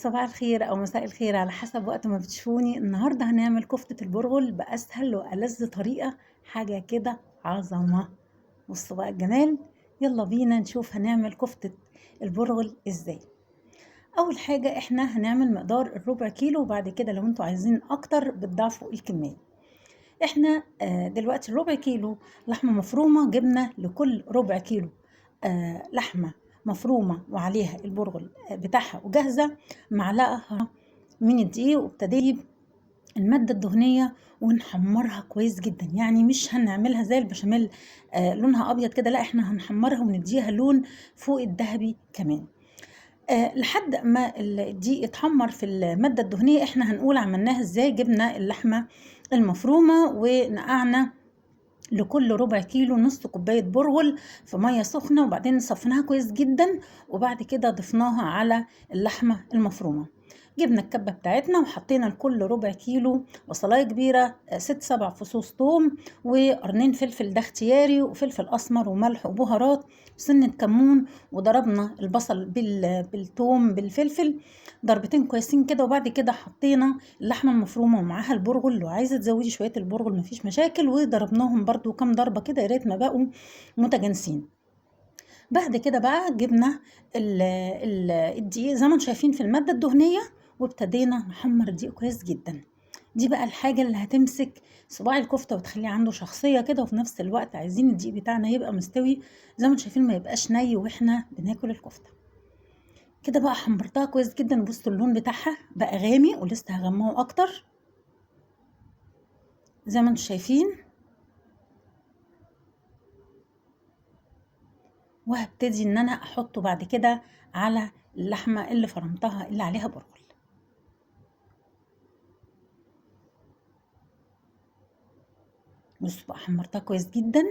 صباح الخير أو مساء الخير على حسب وقت ما بتشوفوني. النهاردة هنعمل كفتة البرغل بأسهل وألذ طريقة، حاجة كده عظمة. بصوا بقى الجمال. يلا بينا نشوف هنعمل كفتة البرغل ازاي. أول حاجة احنا هنعمل مقدار الربع كيلو، وبعد كده لو انتوا عايزين أكتر بتضاعفوا الكمية. احنا دلوقتي الربع كيلو لحمة مفرومة، جبنا لكل ربع كيلو لحمة مفرومة وعليها البرغل بتاعها وجاهزة معلقة من الدقيق، وابتدي المادة الدهنية ونحمرها كويس جدا. يعني مش هنعملها زي البشاميل لونها أبيض كده، لا احنا هنحمرها ونديها لون فوق الذهبي كمان. لحد ما الدقيق يتحمر في المادة الدهنية. احنا هنقول عملناها ازاي. جبنا اللحمة المفرومة ونقعنا لكل ربع كيلو نص كوباية برغل في مية سخنة، وبعدين صفيناها كويس جدا، وبعد كده ضفناها على اللحمة المفرومة. جبنا الكبة بتاعتنا وحطينا لكل ربع كيلو بصلاية كبيرة، 6 7 فصوص توم، وقرنين فلفل ده اختياري، وفلفل أسمر وملح وبهارات وسنة كمون. وضربنا البصل بالثوم بالفلفل ضربتين كويسين كده، وبعد كده حطينا اللحمة المفرومة ومعاها البرغل. لو عايزة تزودي شوية البرغل مفيش مشاكل، وضربناهم برضو كام ضربة كده يا ريت ما بقوا متجانسين. بعد كده بقى جبنا الدقيق زي ما انتم شايفين في المادة الدهنية، وابتدينا نحمر الدقيق كويس جدا. دي بقى الحاجة اللي هتمسك صباع الكفتة وتخليه عنده شخصية كده، وفي نفس الوقت عايزين الدقيق بتاعنا يبقى مستوي زي ما انتم شايفين، ما يبقاش ني واحنا بناكل الكفتة. كده بقى حمرتها كويس جدا. بصوا اللون بتاعها بقى غامق، ولسه هغمقه اكتر زي ما انتم شايفين. وهبتدي ان انا احطه بعد كده على اللحمة اللي فرمتها اللي عليها برغل. بصوا بقى حمرتها كويس جدا.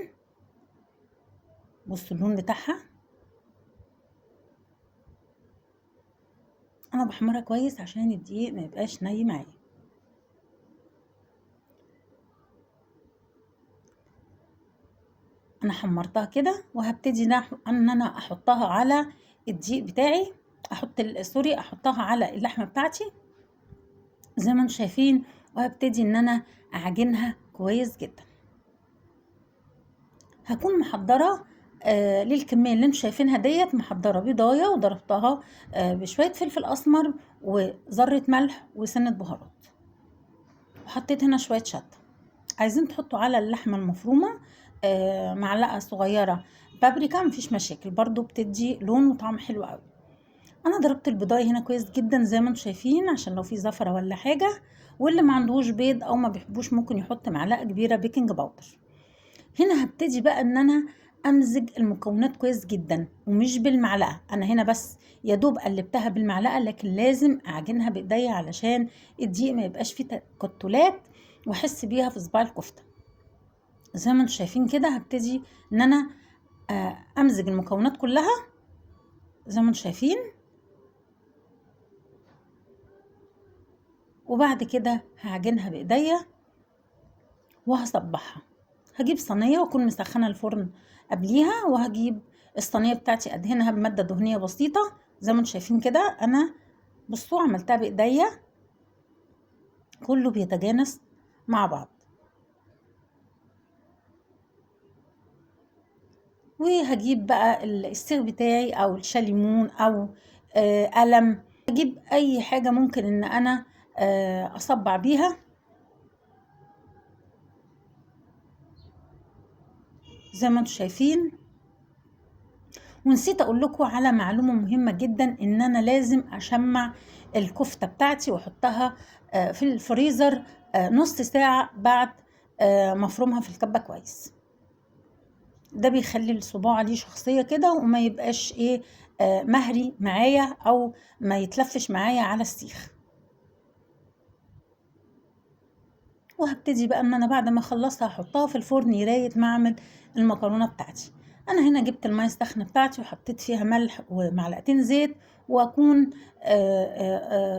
بصوا اللون بتاعها. انا بحمرها كويس عشان الدقيق ما يبقاش ني معايا. انا حمرتها كده، وهبتدي ان انا احطها على الدقيق بتاعي. احطها على اللحمة بتاعتي زي ما انتم شايفين، وهبتدي ان انا اعجنها كويس جدا. هكون محضرة للكمية اللي انتم شايفينها ديت، محضرة بيضاية وضربتها بشوية فلفل اسمر وذرة ملح وسنة بهارات، وحطيت هنا شوية شطة. عايزين تحطوا على اللحمة المفرومة معلقة صغيرة بابريكا مفيش مشاكل، برضو بتدي لون وطعم حلو قوي. انا ضربت البيضاية هنا كويس جدا زي ما انتم شايفين، عشان لو في زفرة ولا حاجة. واللي ما عندوش بيض او ما بيحبوش ممكن يحط معلقة كبيرة بيكنج باودر. هنا هبتدي بقى ان انا امزج المكونات كويس جدا، ومش بالمعلقه. انا هنا بس يا دوب قلبتها بالمعلقه، لكن لازم اعجنها بايديا علشان الدقيق ما يبقاش فيه تكتلات، واحس بيها في صباع الكفته. زي ما انتم شايفين كده هبتدي ان انا امزج المكونات كلها زي ما انتم شايفين. وبعد كده هعجنها بايديا وهصبحها. هجيب صينية واكون مسخنة الفرن قبليها، وهجيب الصينية بتاعتي ادهنها بمادة دهنية بسيطة زي ما انتم شايفين كده. انا بصوا عملتها بايديا، كله بيتجانس مع بعض. وهجيب بقى السيخ بتاعي او الشاليمون او قلم. هجيب اي حاجة ممكن ان انا اصبع بيها زي ما انتم شايفين. ونسيت اقول لكم على معلومة مهمة جدا، ان انا لازم اشمع الكفتة بتاعتي واحطها في الفريزر نص ساعة بعد مفرومها في الكبة كويس. ده بيخلي الصباع ليه شخصية كده، وما يبقاش ايه مهري معايا او ما يتلفش معايا على السيخ. وهبتدي بقى ان انا بعد ما اخلصها احطها في الفرن لغايه ما اعمل المكرونه بتاعتي. انا هنا جبت الميه السخنه بتاعتي وحطيت فيها ملح ومعلقتين زيت، واكون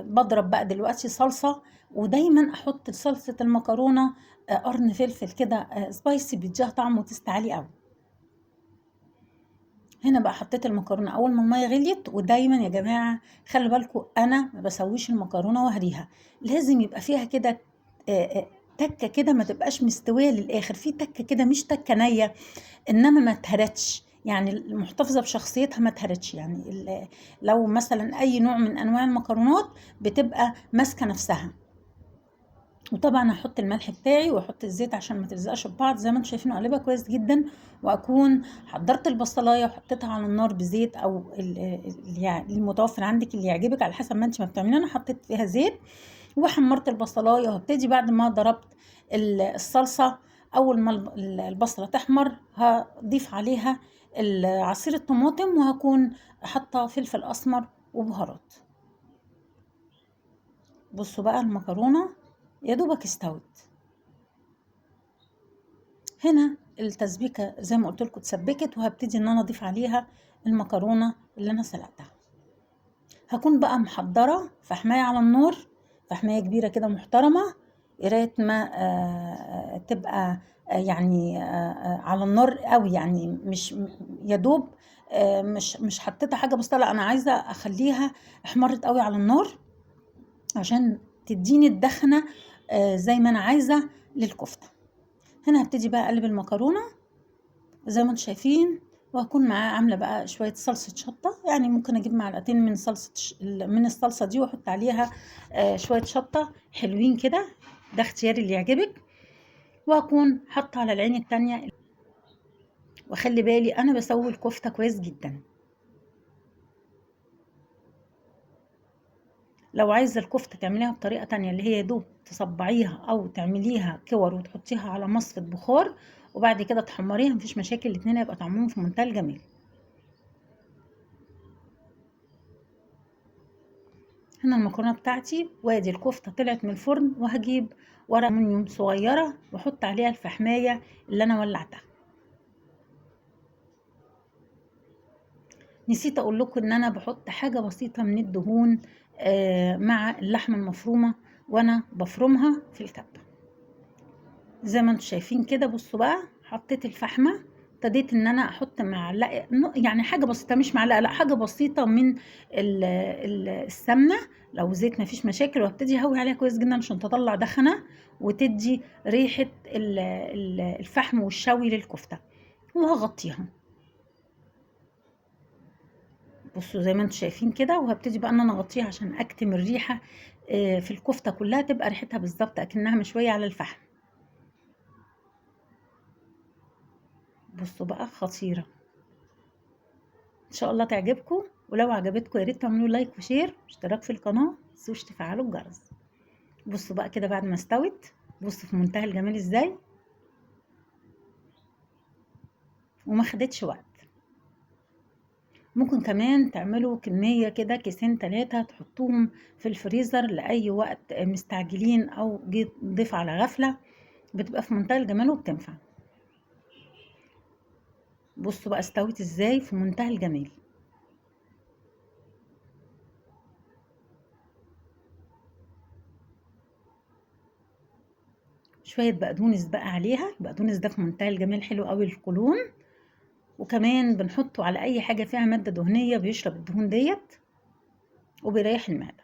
بضرب بقى دلوقتي صلصه. ودايما احط صلصه المكرونه قرن فلفل كده سبايسي، بيديها طعم وتست عالي قوي. هنا بقى حطيت المكرونه اول ما الميه غليت. ودايما يا جماعه خلي بالكم انا ما بسويش المكرونه وهريها، لازم يبقى فيها كده تكه كده، ما تبقاش مستويه للاخر، في تكه كده مش تكه نيه، انما ما اتهرتش، يعني المحتفظه بشخصيتها ما اتهرتش. يعني لو مثلا اي نوع من انواع المكرونات بتبقى ماسكه نفسها. وطبعا هحط الملح بتاعي واحط الزيت عشان ما تلزقش ببعض زي ما انتم شايفين، اقلبها كويس جدا. واكون حضرت البصلايه وحطيتها على النار بزيت او يعني المتوفر عندك اللي يعجبك على حسب ما انت ما بتعملي. انا حطيت فيها زيت وحمرت البصلايه، وهبتدي بعد ما ضربت الصلصه، اول ما البصله تحمر هضيف عليها عصير الطماطم، وهكون حاطه فلفل اسمر وبهارات. بصوا بقى المكرونه يا دوبك استوت. هنا التسبيكه زي ما قلت لكم اتسبكت، وهبتدي ان انا اضيف عليها المكرونه اللي انا سلقتها. هكون بقى محضره فحمايه على النار، فحمايه كبيره كده محترمه، قرايه ما تبقى يعني على النار قوي، يعني مش يا دوب مش حطيتها حاجه بسيطه، لا انا عايزه اخليها احمرت قوي على النار عشان تديني الدخنه زي ما انا عايزه للكفته. هنا هبتدي بقى اقلب المكرونه زي ما انتم شايفين، وهكون معاه عامله بقى شويه صلصه شطه، يعني ممكن اجيب معلقتين من من الصلصه دي واحط عليها شويه شطه حلوين كده، ده اختياري اللي يعجبك. وهكون حاطه على العين التانية. وخلي بالي انا بسوي الكفته كويس جدا. لو عايزه الكفته تعمليها بطريقه تانية اللي هي يا دوب تصبعيها او تعمليها كور وتحطيها على مصفى بخار وبعد كده تحمريها، مفيش مشاكل، الاتنين هيبقى طعمهم في منتهى الجمال. هنا المكرونه بتاعتي وادي الكفته طلعت من الفرن، وهجيب ورقه ألمونيوم صغيره واحط عليها الفحمايه اللي انا ولعتها. نسيت اقول لكم ان انا بحط حاجه بسيطه من الدهون مع اللحمه المفرومه وانا بفرمها في الكبه زي ما انتم شايفين كده. بصوا بقى حطيت الفحمه، ابتديت ان انا احط معلقه، يعني حاجه بسيطه مش معلقه، لا حاجه بسيطه من السمنه، لو زيت مفيش مشاكل، وابتدي اهوي عليها كويس جدا عشان تطلع دخنه وتدي ريحه الفحم والشوي للكفته. وهغطيها بصوا زي ما انتم شايفين كده، وهبتدي بقى ان انا اغطيها عشان اكتم الريحه في الكفته كلها، تبقى ريحتها بالظبط اكنها مشويه على الفحم. بصوا بقى خطيره، ان شاء الله تعجبكم. ولو عجبتكم يا ريت تعملوا لايك وشير واشتراك في القناه، متنسوش تفعلوا الجرس. بصوا بقى كده بعد ما استوت، بصوا في منتهى الجمال ازاي، وما خدتش وقت. ممكن كمان تعملوا كميه كده كيسين 3 تحطوهم في الفريزر لاي وقت مستعجلين او جيت ضيف على غفله، بتبقى في منتهى الجمال وبتنفع. بصوا بقى استوت ازاي في منتهى الجمال. شويه بقدونس بقى عليها، البقدونس ده في منتهى الجمال، حلو قوي القولون، وكمان بنحطه على اي حاجه فيها ماده دهنيه بيشرب الدهون ديت وبيريح المعده.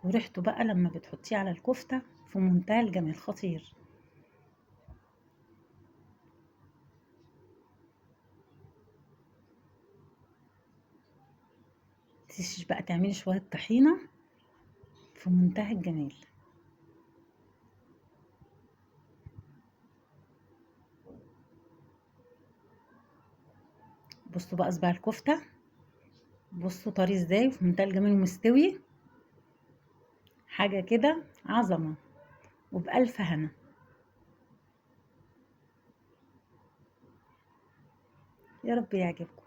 وريحته بقى لما بتحطيه على الكفته في منتهى الجمال، خطير. تنسيش بقى تعملي شويه طحينه في منتهى الجمال. بصوا بقى صباع الكفته، بصوا طري ازاي في منتهى الجمال ومستوي، حاجه كده عظمه وبألف هنا. يا رب يعجبكم.